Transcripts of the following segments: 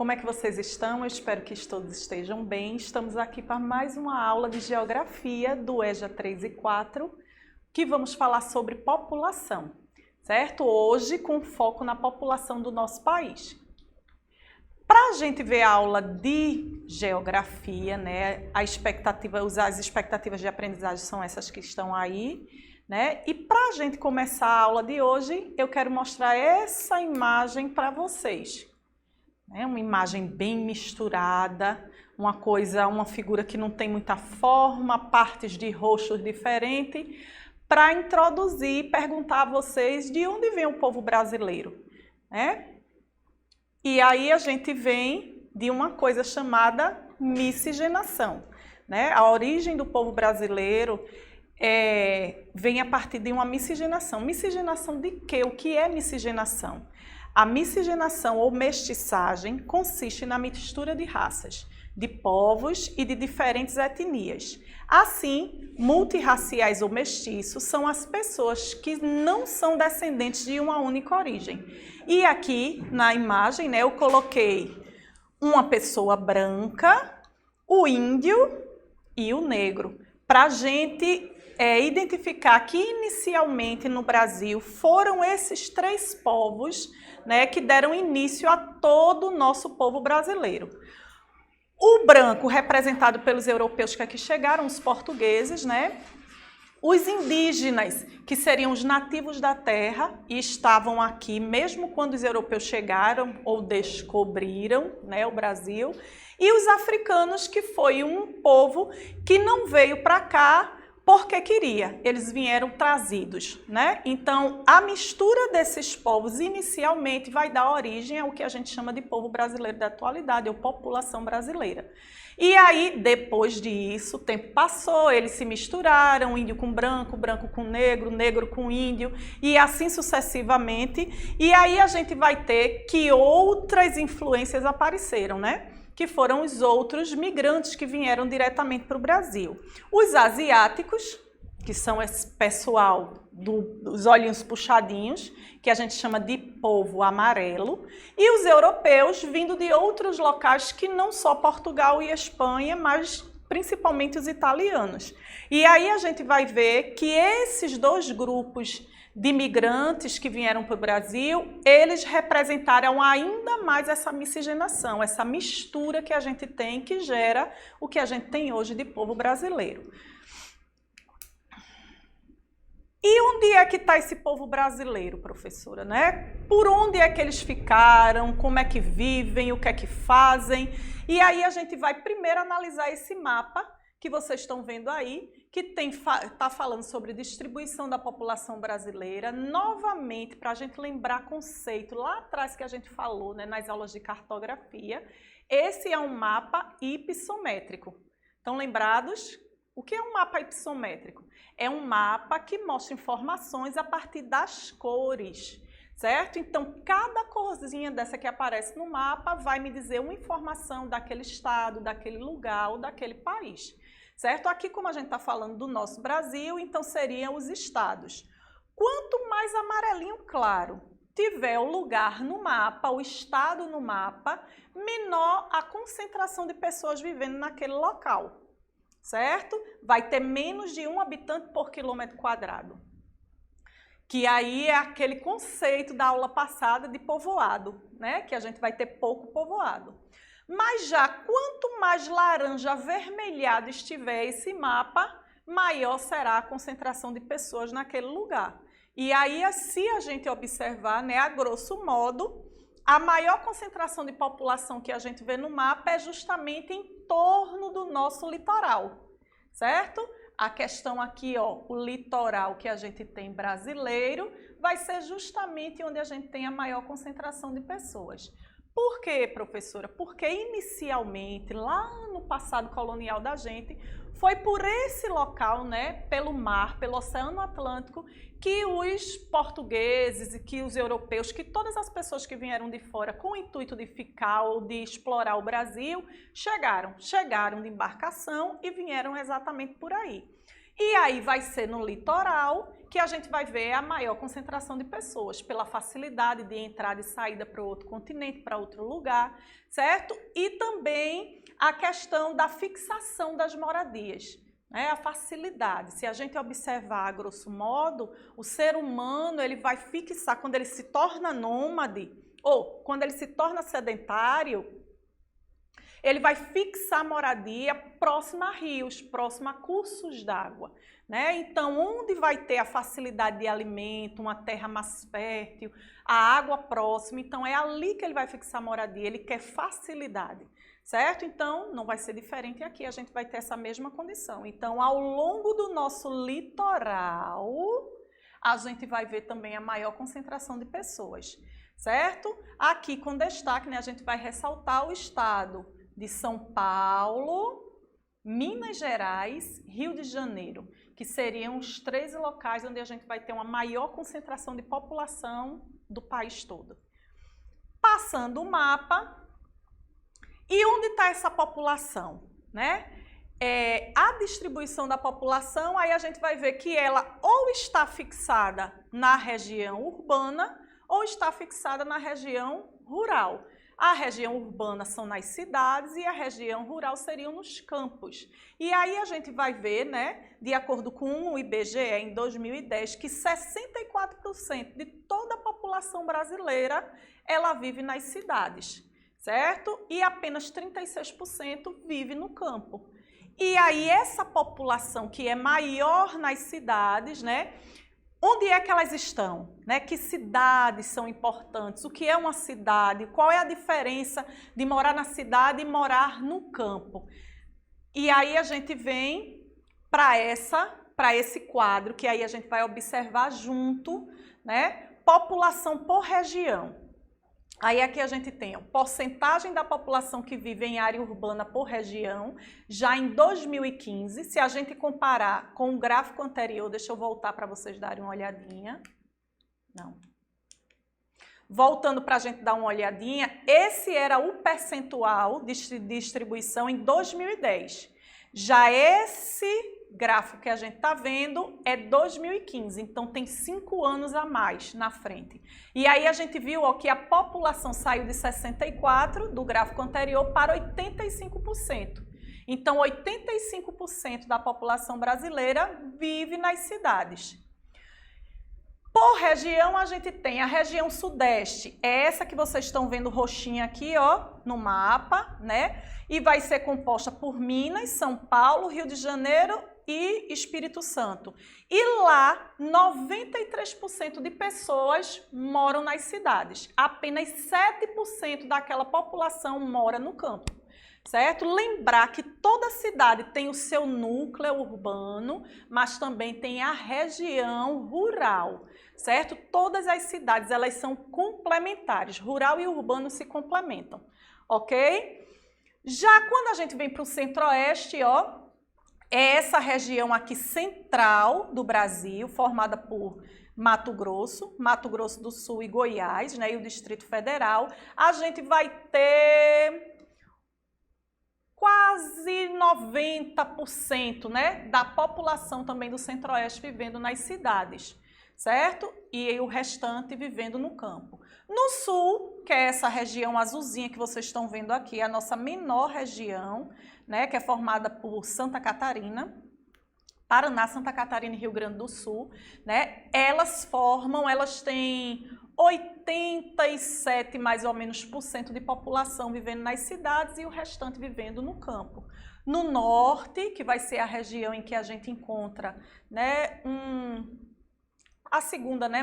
como é que vocês estão? Eu espero que todos estejam bem. Estamos aqui para mais uma aula de Geografia do EJA 3 e 4, que vamos falar sobre população, certo? Hoje com foco na população do nosso país. Para a gente ver a aula de Geografia, né, as expectativas de aprendizagem são essas que estão aí, né? E para a gente começar a aula de hoje, eu quero mostrar essa imagem para vocês. Uma imagem bem misturada, uma figura que não tem muita forma, partes de rostos diferentes, para introduzir e perguntar a vocês de onde vem o povo brasileiro, né? E aí a gente vem de uma coisa chamada miscigenação, né? A origem do povo brasileiro vem a partir de uma miscigenação. Miscigenação de quê? O que é miscigenação? A miscigenação ou mestiçagem consiste na mistura de raças, de povos e de diferentes etnias. Assim, multirraciais ou mestiços são as pessoas que não são descendentes de uma única origem. E aqui na imagem, né, eu coloquei uma pessoa branca, o índio e o negro, para a gente identificar que inicialmente no Brasil foram esses três povos, né, que deram início a todo o nosso povo brasileiro. O branco, representado pelos europeus que aqui chegaram, os portugueses, né? Os indígenas, que seriam os nativos da terra e estavam aqui mesmo quando os europeus chegaram ou descobriram, né, o Brasil. E os africanos, que foi um povo que não veio para cá porque queria, eles vieram trazidos, né? Então, a mistura desses povos inicialmente vai dar origem ao que a gente chama de povo brasileiro da atualidade, ou população brasileira. E aí, depois disso, o tempo passou, eles se misturaram, índio com branco, branco com negro, negro com índio, e assim sucessivamente. E aí a gente vai ter que outras influências apareceram, né? Que foram os outros migrantes que vieram diretamente para o Brasil. Os asiáticos, que são esse pessoal dos olhinhos puxadinhos, que a gente chama de povo amarelo, e os europeus vindo de outros locais que não só Portugal e Espanha, mas principalmente os italianos. E aí a gente vai ver que esses dois grupos de imigrantes que vieram para o Brasil, eles representaram ainda mais essa miscigenação, essa mistura que a gente tem, que gera o que a gente tem hoje de povo brasileiro. E onde é que está esse povo brasileiro, professora, né? Por onde é que eles ficaram, como é que vivem, o que é que fazem? E aí a gente vai primeiro analisar esse mapa que vocês estão vendo aí, que está falando sobre distribuição da população brasileira, novamente, para a gente lembrar conceito lá atrás que a gente falou, né, nas aulas de cartografia. Esse é um mapa hipissométrico. Estão lembrados? O que é um mapa hipissométrico? É um mapa que mostra informações a partir das cores, certo? Então, cada corzinha dessa que aparece no mapa vai me dizer uma informação daquele estado, daquele lugar ou daquele país. Certo? Aqui, como a gente está falando do nosso Brasil, então seriam os estados. Quanto mais amarelinho claro tiver o lugar no mapa, o estado no mapa, menor a concentração de pessoas vivendo naquele local. Certo? Vai ter menos de 1 habitante por quilômetro quadrado. Que aí é aquele conceito da aula passada de povoado, né? Que a gente vai ter pouco povoado. Mas já quanto mais laranja avermelhado estiver esse mapa, maior será a concentração de pessoas naquele lugar. E aí, se a gente observar, né, a grosso modo, a maior concentração de população que a gente vê no mapa é justamente em torno do nosso litoral, certo? A questão aqui, ó, o litoral que a gente tem brasileiro, vai ser justamente onde a gente tem a maior concentração de pessoas. Por quê, professora? Porque inicialmente, lá no passado colonial da gente, foi por esse local, né, pelo mar, pelo Oceano Atlântico, que os portugueses e que os europeus, que todas as pessoas que vieram de fora com o intuito de ficar ou de explorar o Brasil, chegaram de embarcação e vieram exatamente por aí. E aí vai ser no litoral que a gente vai ver a maior concentração de pessoas, pela facilidade de entrada e saída para outro continente, para outro lugar, certo? E também a questão da fixação das moradias, né? A facilidade. Se a gente observar, a grosso modo, o ser humano ele vai fixar, quando ele se torna nômade, ou quando ele se torna sedentário, ele vai fixar moradia próxima a rios, próxima a cursos d'água, né? Então, onde vai ter a facilidade de alimento, uma terra mais fértil, a água próxima, então é ali que ele vai fixar moradia, ele quer facilidade, certo? Então, não vai ser diferente aqui, a gente vai ter essa mesma condição. Então, ao longo do nosso litoral, a gente vai ver também a maior concentração de pessoas, certo? Aqui com destaque, né, a gente vai ressaltar o estado de São Paulo, Minas Gerais, Rio de Janeiro, que seriam os 13 locais onde a gente vai ter uma maior concentração de população do país todo. Passando o mapa, e onde está essa população, né? A distribuição da população, aí a gente vai ver que ela ou está fixada na região urbana ou está fixada na região rural. A região urbana são nas cidades e a região rural seriam nos campos. E aí a gente vai ver, né, de acordo com o IBGE em 2010, que 64% de toda a população brasileira, ela vive nas cidades, certo? E apenas 36% vive no campo. E aí essa população que é maior nas cidades, né, onde é que elas estão? Né? Que cidades são importantes? O que é uma cidade? Qual é a diferença de morar na cidade e morar no campo? E aí a gente vem para esse quadro, que aí a gente vai observar junto, né? População por região. Aí aqui a gente tem a porcentagem da população que vive em área urbana por região, já em 2015, se a gente comparar com o gráfico anterior, deixa eu voltar para vocês darem uma olhadinha. Não. Voltando para a gente dar uma olhadinha, esse era o percentual de distribuição em 2010. Já esse gráfico que a gente está vendo é 2015, então tem 5 anos a mais na frente. E aí a gente viu ó, que a população saiu de 64% do gráfico anterior para 85%. Então 85% da população brasileira vive nas cidades. Por região, a gente tem a região sudeste, é essa que vocês estão vendo roxinha aqui, ó, no mapa, né? E vai ser composta por Minas, São Paulo, Rio de Janeiro e Espírito Santo. E lá, 93% de pessoas moram nas cidades. Apenas 7% daquela população mora no campo, certo? Lembrar que toda cidade tem o seu núcleo urbano, mas também tem a região rural, certo? Todas as cidades, elas são complementares, rural e urbano se complementam, ok? Já quando a gente vem para o centro-oeste, ó, é essa região aqui central do Brasil, formada por Mato Grosso do Sul e Goiás, né, e o Distrito Federal. A gente vai ter quase 90%, né, da população também do centro-oeste vivendo nas cidades, certo? E o restante vivendo no campo. No sul, que é essa região azulzinha que vocês estão vendo aqui, a nossa menor região, né, que é formada por Santa Catarina, Paraná, Santa Catarina e Rio Grande do Sul, né? Elas têm 87 mais ou menos por cento de população vivendo nas cidades e o restante vivendo no campo. No norte, que vai ser a região em que a gente encontra, né, a segunda, né,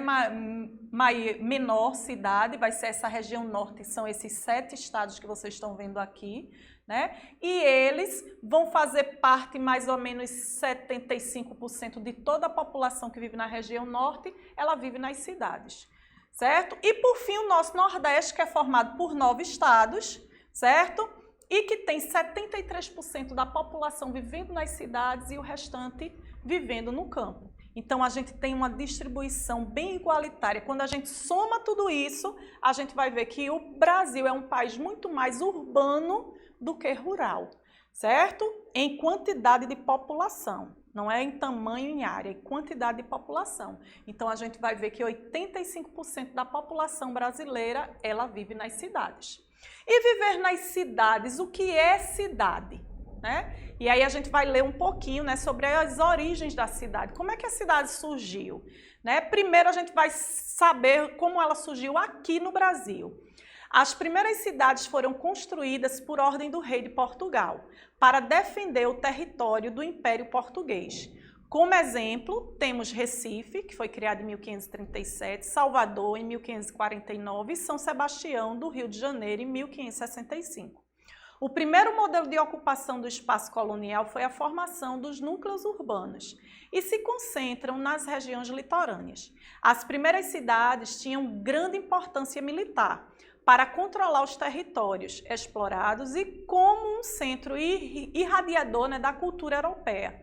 menor cidade, vai ser essa região norte, são esses 7 estados que vocês estão vendo aqui, né? E eles vão fazer parte, mais ou menos 75% de toda a população que vive na região norte, ela vive nas cidades, certo? E por fim o nosso Nordeste, que é formado por 9 estados, certo? E que tem 73% da população vivendo nas cidades e o restante vivendo no campo. Então, a gente tem uma distribuição bem igualitária. Quando a gente soma tudo isso, a gente vai ver que o Brasil é um país muito mais urbano do que rural, certo? Em quantidade de população. Não é em tamanho, em área, é em quantidade de população. Então, a gente vai ver que 85% da população brasileira, ela vive nas cidades. E viver nas cidades, o que é cidade? Né? E aí a gente vai ler um pouquinho, né, sobre as origens da cidade. Como é que a cidade surgiu? Né? Primeiro, a gente vai saber como ela surgiu aqui no Brasil. As primeiras cidades foram construídas por ordem do rei de Portugal, para defender o território do Império Português. Como exemplo, temos Recife, que foi criado em 1537, Salvador em 1549 e São Sebastião do Rio de Janeiro em 1565. O primeiro modelo de ocupação do espaço colonial foi a formação dos núcleos urbanos e se concentram nas regiões litorâneas. As primeiras cidades tinham grande importância militar para controlar os territórios explorados e como um centro irradiador, né, da cultura europeia.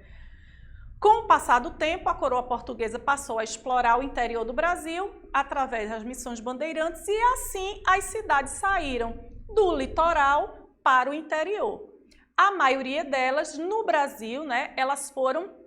Com o passar do tempo, a coroa portuguesa passou a explorar o interior do Brasil através das missões bandeirantes e assim as cidades saíram do litoral para o interior. A maioria delas no Brasil, né, elas foram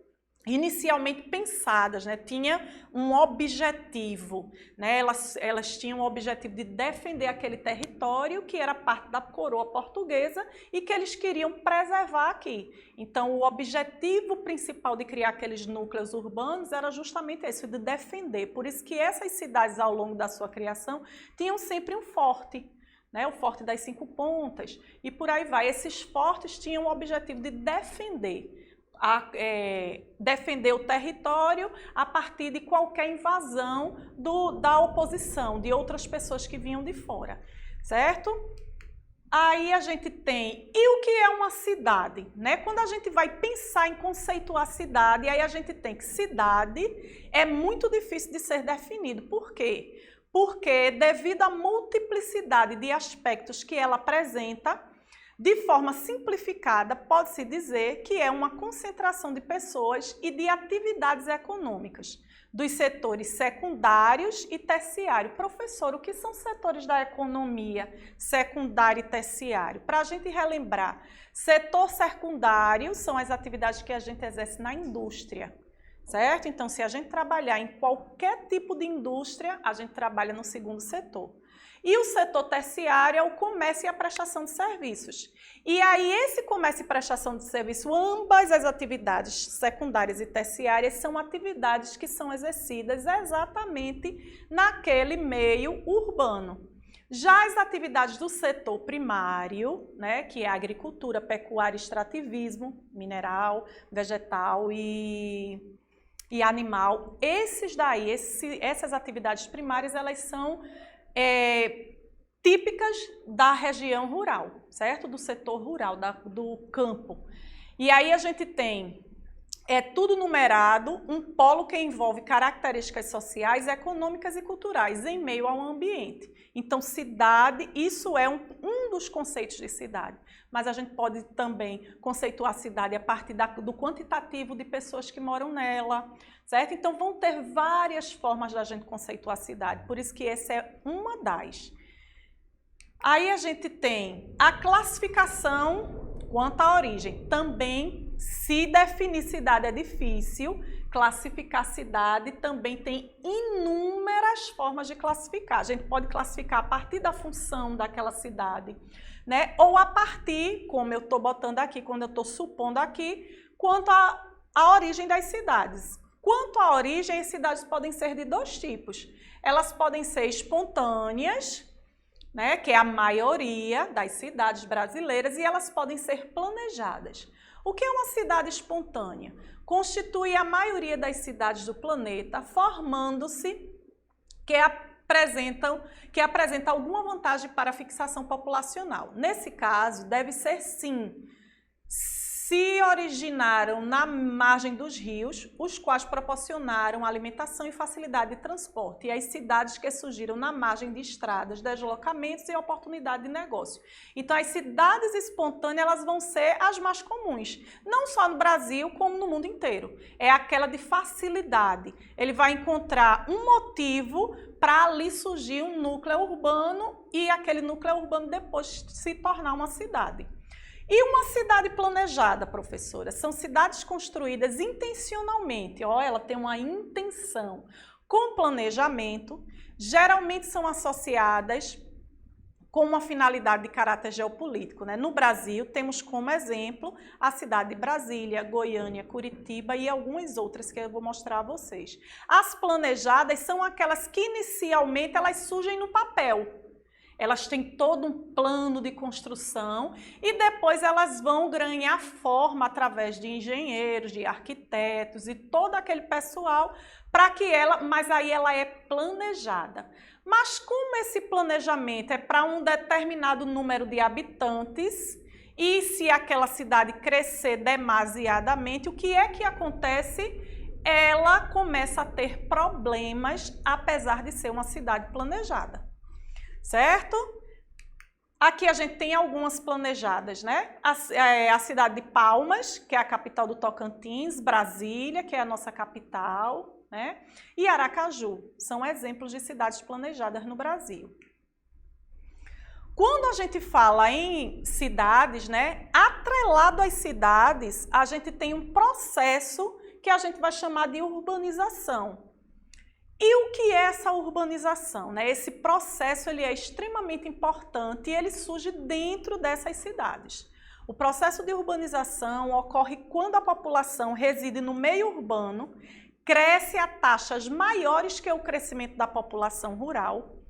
inicialmente pensadas, né, tinha um objetivo, né, elas tinham o objetivo de defender aquele território que era parte da coroa portuguesa e que eles queriam preservar aqui. Então, o objetivo principal de criar aqueles núcleos urbanos era justamente esse, de defender. Por isso que essas cidades, ao longo da sua criação, tinham sempre um forte, né, o Forte das Cinco Pontas, e por aí vai. Esses fortes tinham o objetivo de defender o território a partir de qualquer invasão da oposição, de outras pessoas que vinham de fora, certo? Aí a gente tem, e o que é uma cidade? Né? Quando a gente vai pensar em conceituar cidade, aí a gente tem que cidade é muito difícil de ser definido. Por quê? Porque devido à multiplicidade de aspectos que ela apresenta, de forma simplificada, pode-se dizer que é uma concentração de pessoas e de atividades econômicas, dos setores secundários e terciário. Professor, o que são setores da economia secundário e terciário? Para a gente relembrar, setor secundário são as atividades que a gente exerce na indústria, certo? Então, se a gente trabalhar em qualquer tipo de indústria, a gente trabalha no segundo setor. E o setor terciário é o comércio e a prestação de serviços. E aí, esse comércio e prestação de serviço, ambas as atividades secundárias e terciárias são atividades que são exercidas exatamente naquele meio urbano. Já as atividades do setor primário, né, que é a agricultura, pecuária, extrativismo, mineral, vegetal e animal, essas atividades primárias, elas são típicas da região rural, certo? Do setor rural, do campo. E aí a gente tem, tudo numerado, um polo que envolve características sociais, econômicas e culturais em meio ao ambiente. Então, cidade, isso é um dos conceitos de cidade. Mas a gente pode também conceituar a cidade a partir do quantitativo de pessoas que moram nela, certo? Então, vão ter várias formas da gente conceituar a cidade. Por isso que essa é uma das. Aí a gente tem a classificação quanto à origem. Também, se definir cidade é difícil, classificar cidade também tem inúmeras formas de classificar. A gente pode classificar a partir da função daquela cidade, né? Ou a partir, como eu estou botando aqui, quando eu estou supondo aqui, quanto à origem das cidades. Quanto à origem, as cidades podem ser de dois tipos. Elas podem ser espontâneas, né, que é a maioria das cidades brasileiras, e elas podem ser planejadas. O que é uma cidade espontânea? Constitui a maioria das cidades do planeta, formando-se que apresenta alguma vantagem para a fixação populacional. Nesse caso, deve ser sim, se originaram na margem dos rios, os quais proporcionaram alimentação e facilidade de transporte, e as cidades que surgiram na margem de estradas, deslocamentos e oportunidade de negócio. Então, as cidades espontâneas, elas vão ser as mais comuns, não só no Brasil, como no mundo inteiro. É aquela de facilidade. Ele vai encontrar um motivo para ali surgir um núcleo urbano e aquele núcleo urbano depois se tornar uma cidade. E uma cidade planejada, professora, são cidades construídas intencionalmente, ó, ela tem uma intenção, com planejamento, geralmente são associadas com uma finalidade de caráter geopolítico, né? No Brasil, temos como exemplo a cidade de Brasília, Goiânia, Curitiba e algumas outras que eu vou mostrar a vocês. As planejadas são aquelas que inicialmente elas surgem no papel. Elas têm todo um plano de construção e depois elas vão ganhar forma através de engenheiros, de arquitetos e todo aquele pessoal para que mas aí ela é planejada. Mas como esse planejamento é para um determinado número de habitantes e se aquela cidade crescer demasiadamente, o que é que acontece? Ela começa a ter problemas, apesar de ser uma cidade planejada. Certo? Aqui a gente tem algumas planejadas, né? A cidade de Palmas, que é a capital do Tocantins, Brasília, que é a nossa capital, né? E Aracaju, são exemplos de cidades planejadas no Brasil. Quando a gente fala em cidades, né? Atrelado às cidades, a gente tem um processo que a gente vai chamar de urbanização. E o que é essa urbanização, né? Esse processo ele é extremamente importante e ele surge dentro dessas cidades. O processo de urbanização ocorre quando a população reside no meio urbano, cresce a taxas maiores que o crescimento da população rural.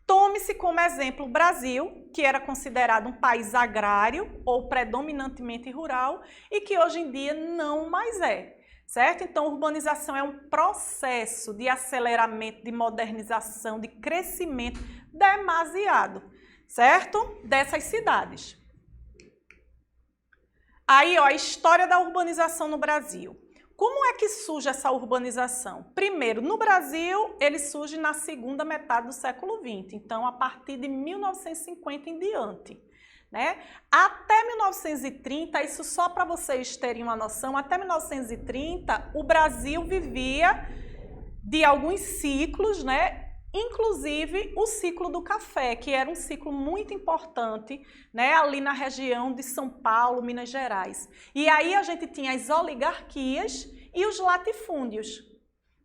Tome-se como exemplo o Brasil, que era considerado um país agrário ou predominantemente rural e que hoje em dia não mais é. Certo? Então, urbanização é um processo de aceleramento, de modernização, de crescimento demasiado, certo? Dessas cidades. Aí, ó, a história da urbanização no Brasil. Como é que surge essa urbanização? Primeiro, no Brasil, ele surge na segunda metade do século XX, então a partir de 1950 em diante. Né? Até 1930, isso só para vocês terem uma noção, até 1930 o Brasil vivia de alguns ciclos, né? Inclusive o ciclo do café, que era um ciclo muito importante, né? Ali na região de São Paulo, Minas Gerais. E aí a gente tinha as oligarquias e os latifúndios.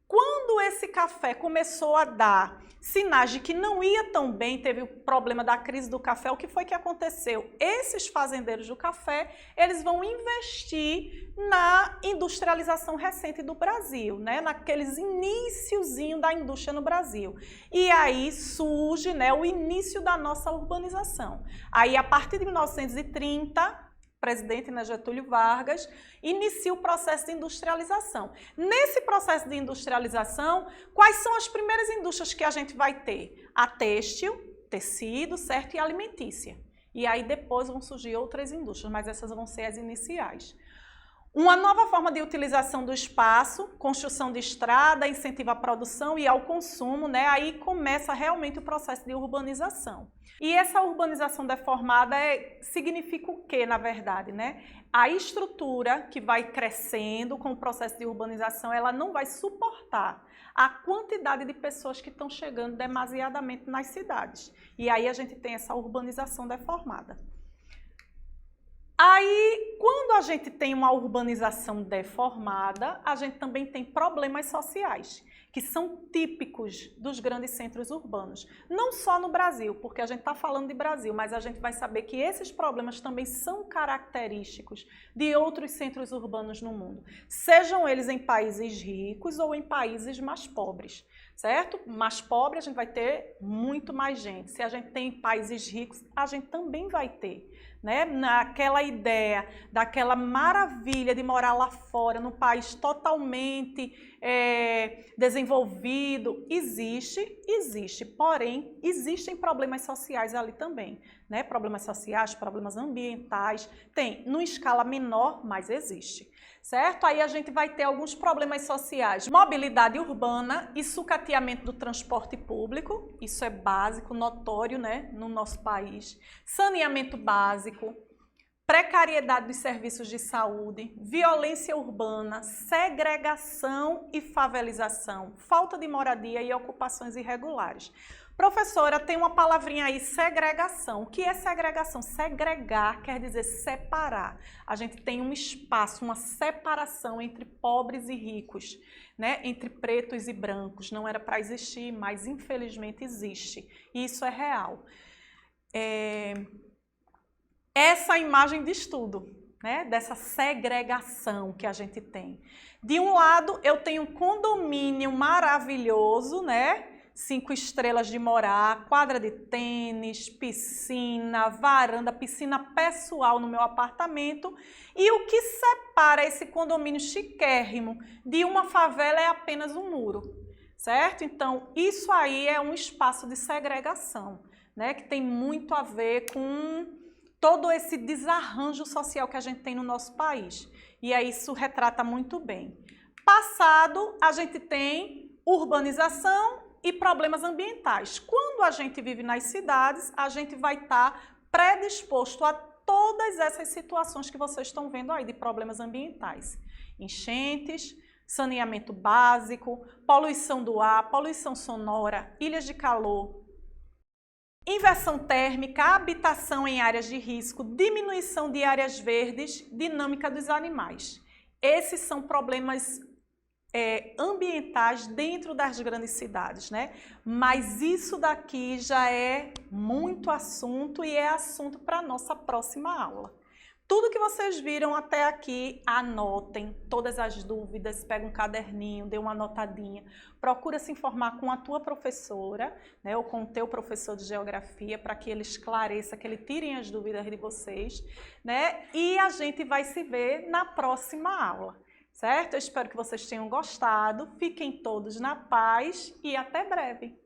Quando esse café começou a dar sinais de que não ia tão bem, teve o problema da crise do café, o que foi que aconteceu? Esses fazendeiros do café, eles vão investir na industrialização recente do Brasil, né? Naqueles iniciozinho da indústria no Brasil. E aí surge, né, o início da nossa urbanização. Aí, a partir de 1930, presidente, né, Getúlio Vargas, inicia o processo de industrialização. Nesse processo de industrialização, quais são as primeiras indústrias que a gente vai ter? A têxtil, tecido, certo? E alimentícia. E aí depois vão surgir outras indústrias, mas essas vão ser as iniciais. Uma nova forma de utilização do espaço, construção de estrada, incentiva a produção e ao consumo, né? Aí começa realmente o processo de urbanização. E essa urbanização deformada significa o quê, na verdade, né? A estrutura que vai crescendo com o processo de urbanização, ela não vai suportar a quantidade de pessoas que estão chegando demasiadamente nas cidades. E aí a gente tem essa urbanização deformada. Aí, quando a gente tem uma urbanização deformada, a gente também tem problemas sociais, que são típicos dos grandes centros urbanos. Não só no Brasil, porque a gente está falando de Brasil, mas a gente vai saber que esses problemas também são característicos de outros centros urbanos no mundo, sejam eles em países ricos ou em países mais pobres. Certo? Mais pobre a gente vai ter muito mais gente. Se a gente tem países ricos, a gente também vai ter. Né? Naquela ideia daquela maravilha de morar lá fora, num país totalmente desenvolvido, existe, porém, existem problemas sociais ali também, né? Problemas sociais, problemas ambientais, tem, numa escala menor, mas existe. Certo? Aí a gente vai ter alguns problemas sociais. Mobilidade urbana e sucateamento do transporte público, isso é básico, notório, né, no nosso país. Saneamento básico, precariedade dos serviços de saúde, violência urbana, segregação e favelização, falta de moradia e ocupações irregulares. Professora, tem uma palavrinha aí, segregação. O que é segregação? Segregar quer dizer separar. A gente tem um espaço, uma separação entre pobres e ricos, né? Entre pretos e brancos. Não era para existir, mas infelizmente existe. E isso é real. Essa imagem de estudo, né? Dessa segregação que a gente tem. De um lado, eu tenho um condomínio maravilhoso, né? 5 estrelas de morar, quadra de tênis, piscina, varanda, piscina pessoal no meu apartamento. E o que separa esse condomínio chiquérrimo de uma favela é apenas um muro, certo? Então, isso aí é um espaço de segregação, né? Que tem muito a ver com todo esse desarranjo social que a gente tem no nosso país. E aí isso retrata muito bem. Passado, a gente tem urbanização e problemas ambientais. Quando a gente vive nas cidades, a gente vai estar predisposto a todas essas situações que vocês estão vendo aí de problemas ambientais. Enchentes, saneamento básico, poluição do ar, poluição sonora, ilhas de calor, inversão térmica, habitação em áreas de risco, diminuição de áreas verdes, dinâmica dos animais. Esses são problemas ambientais dentro das grandes cidades, né? Mas isso daqui já é muito assunto e é assunto para a nossa próxima aula. Tudo que vocês viram até aqui, anotem todas as dúvidas, pega um caderninho, dê uma anotadinha, procura se informar com a tua professora, né, ou com o teu professor de geografia, para que ele esclareça, que ele tirem as dúvidas de vocês, né? E a gente vai se ver na próxima aula. Certo? Eu espero que vocês tenham gostado. Fiquem todos na paz e até breve.